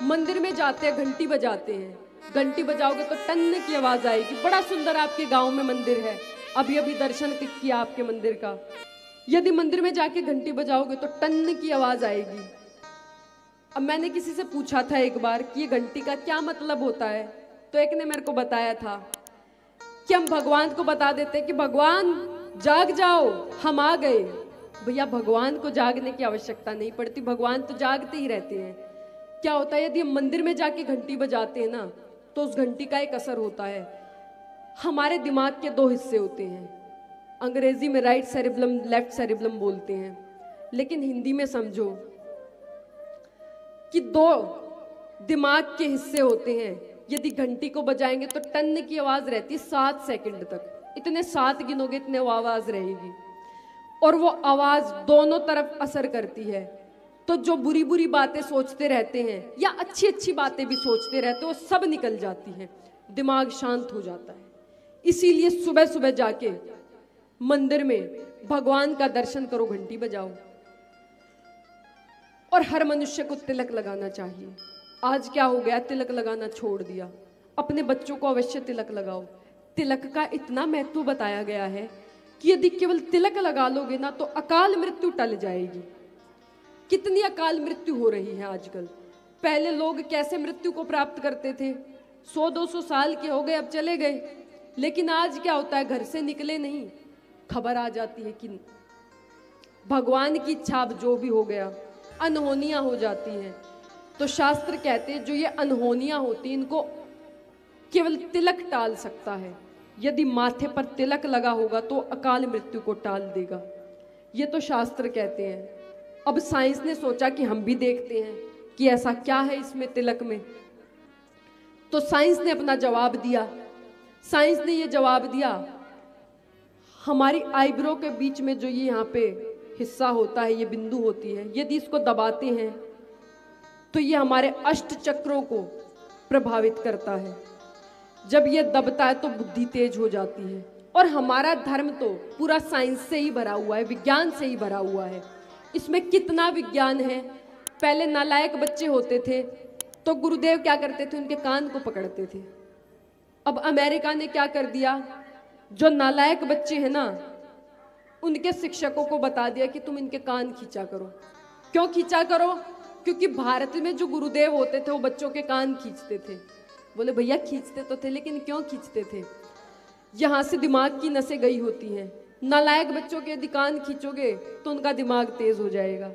मंदिर में जाते हैं, घंटी बजाते हैं, घंटी बजाओगे तो टन की आवाज आएगी। बड़ा सुंदर आपके गांव में मंदिर है, अभी अभी दर्शन किया आपके मंदिर का। यदि मंदिर में जाके घंटी बजाओगे तो टन की आवाज आएगी। अब मैंने किसी से पूछा था एक बार कि ये घंटी का क्या मतलब होता है, तो एक ने मेरे को बताया था कि हम भगवान को बता देते कि भगवान जाग जाओ, हम आ गए। भैया भगवान को जागने की आवश्यकता नहीं पड़ती, भगवान तो जागते ही रहते हैं। क्या होता है, यदि हम मंदिर में जाके घंटी बजाते हैं ना, तो उस घंटी का एक असर होता है। हमारे दिमाग के दो हिस्से होते हैं, अंग्रेजी में राइट सेरिबलम लेफ्ट सेरिबलम बोलते हैं, लेकिन हिंदी में समझो कि दो दिमाग के हिस्से होते हैं। यदि घंटी को बजाएंगे तो टन की आवाज रहती है 7 सेकंड तक, इतने 7 गिनोगे इतने वो आवाज रहेगी, और वो आवाज दोनों तरफ असर करती है। तो जो बुरी बुरी बातें सोचते रहते हैं या अच्छी अच्छी बातें भी सोचते रहते हैं, वो सब निकल जाती हैं, दिमाग शांत हो जाता है। इसीलिए सुबह सुबह जाके मंदिर में भगवान का दर्शन करो, घंटी बजाओ। और हर मनुष्य को तिलक लगाना चाहिए। आज क्या हो गया, तिलक लगाना छोड़ दिया। अपने बच्चों को अवश्य तिलक लगाओ। तिलक का इतना महत्व बताया गया है कि यदि केवल तिलक लगा लोगे ना तो अकाल मृत्यु टल जाएगी। कितनी अकाल मृत्यु हो रही है आजकल। पहले लोग कैसे मृत्यु को प्राप्त करते थे, 100-200 साल के हो गए, अब चले गए। लेकिन आज क्या होता है, घर से निकले नहीं, खबर आ जाती है कि भगवान की इच्छा, जो भी हो गया, अनहोनियां हो जाती हैं। तो शास्त्र कहते हैं जो ये अनहोनियां होती हैं इनको केवल तिलक टाल सकता है। यदि माथे पर तिलक लगा होगा तो अकाल मृत्यु को टाल देगा, ये तो शास्त्र कहते हैं। अब साइंस ने सोचा कि हम भी देखते हैं कि ऐसा क्या है इसमें तिलक में। तो साइंस ने अपना जवाब दिया। साइंस ने ये जवाब दिया, हमारी आईब्रो के बीच में जो ये यहाँ पे हिस्सा होता है, ये बिंदु होती है, यदि इसको दबाते हैं तो ये हमारे अष्ट चक्रों को प्रभावित करता है। जब ये दबता है तो बुद्धि तेज हो जाती है। और हमारा धर्म तो पूरा साइंस से ही भरा हुआ है, विज्ञान से ही भरा हुआ है। इसमें कितना विज्ञान है। पहले नालायक बच्चे होते थे तो गुरुदेव क्या करते थे, उनके कान को पकड़ते थे। अब अमेरिका ने क्या कर दिया, जो नालायक बच्चे हैं ना, उनके शिक्षकों को बता दिया कि तुम इनके कान खींचा करो। क्यों खींचा करो? क्योंकि भारत में जो गुरुदेव होते थे वो बच्चों के कान खींचते थे। बोले भैया खींचते तो थे, लेकिन क्यों खींचते थे? यहां से दिमाग की नसें गई होती हैं। नालायक बच्चों के यदि कान खींचोगे तो उनका दिमाग तेज हो जाएगा।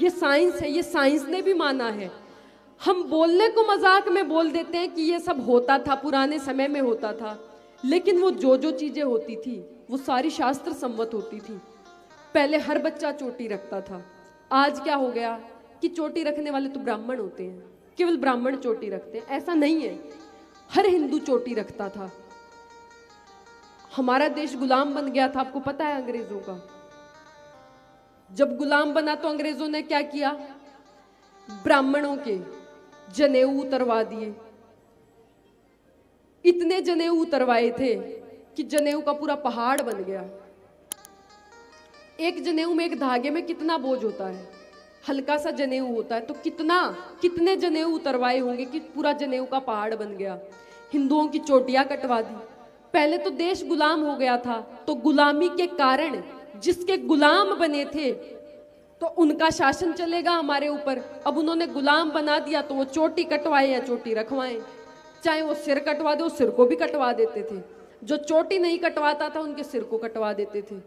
ये साइंस है, ये साइंस ने भी माना है। हम बोलने को मजाक में बोल देते हैं कि ये सब होता था, पुराने समय में होता था, लेकिन वो जो चीजें होती थी वो सारी शास्त्र सम्मत होती थी। पहले हर बच्चा चोटी रखता था। आज क्या हो गया कि चोटी रखने वाले तो ब्राह्मण होते हैं, केवल ब्राह्मण चोटी रखते हैं। ऐसा नहीं है, हर हिंदू चोटी रखता था। हमारा देश गुलाम बन गया था, आपको पता है, अंग्रेजों का। जब गुलाम बना तो अंग्रेजों ने क्या किया, ब्राह्मणों के जनेऊ उतरवा दिए। इतने जनेऊ उतरवाए थे कि जनेऊ का पूरा पहाड़ बन गया। एक जनेऊ में, एक धागे में कितना बोझ होता है, हल्का सा जनेऊ होता है, तो कितने जनेऊ उतरवाए होंगे कि पूरा जनेऊ का पहाड़ बन गया। हिंदुओं की चोटियां कटवा दी। पहले तो देश गुलाम हो गया था, तो गुलामी के कारण जिसके गुलाम बने थे तो उनका शासन चलेगा हमारे ऊपर। अब उन्होंने गुलाम बना दिया तो वो चोटी कटवाए या चोटी रखवाएं, चाहे वो सिर कटवा दे, वो सिर को भी कटवा देते थे। जो चोटी नहीं कटवाता था उनके सिर को कटवा देते थे।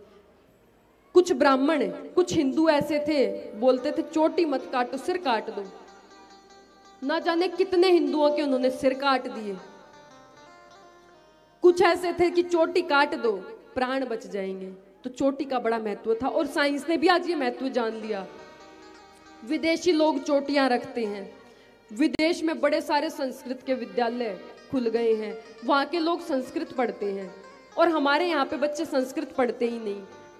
कुछ ब्राह्मण, कुछ हिंदू ऐसे थे, बोलते थे चोटी मत काटो, सिर काट दो। ना जाने कितने हिंदुओं के उन्होंने सिर काट दिए। कुछ ऐसे थे कि चोटी काट दो, प्राण बच जाएंगे। तो चोटी का बड़ा महत्व था, और साइंस ने भी आज ये महत्व जान लिया। विदेशी लोग चोटियां रखते हैं। विदेश में बड़े सारे संस्कृत के विद्यालय खुल गए हैं, वहां के लोग संस्कृत पढ़ते हैं, और हमारे यहाँ पे बच्चे संस्कृत पढ़ते ही नहीं।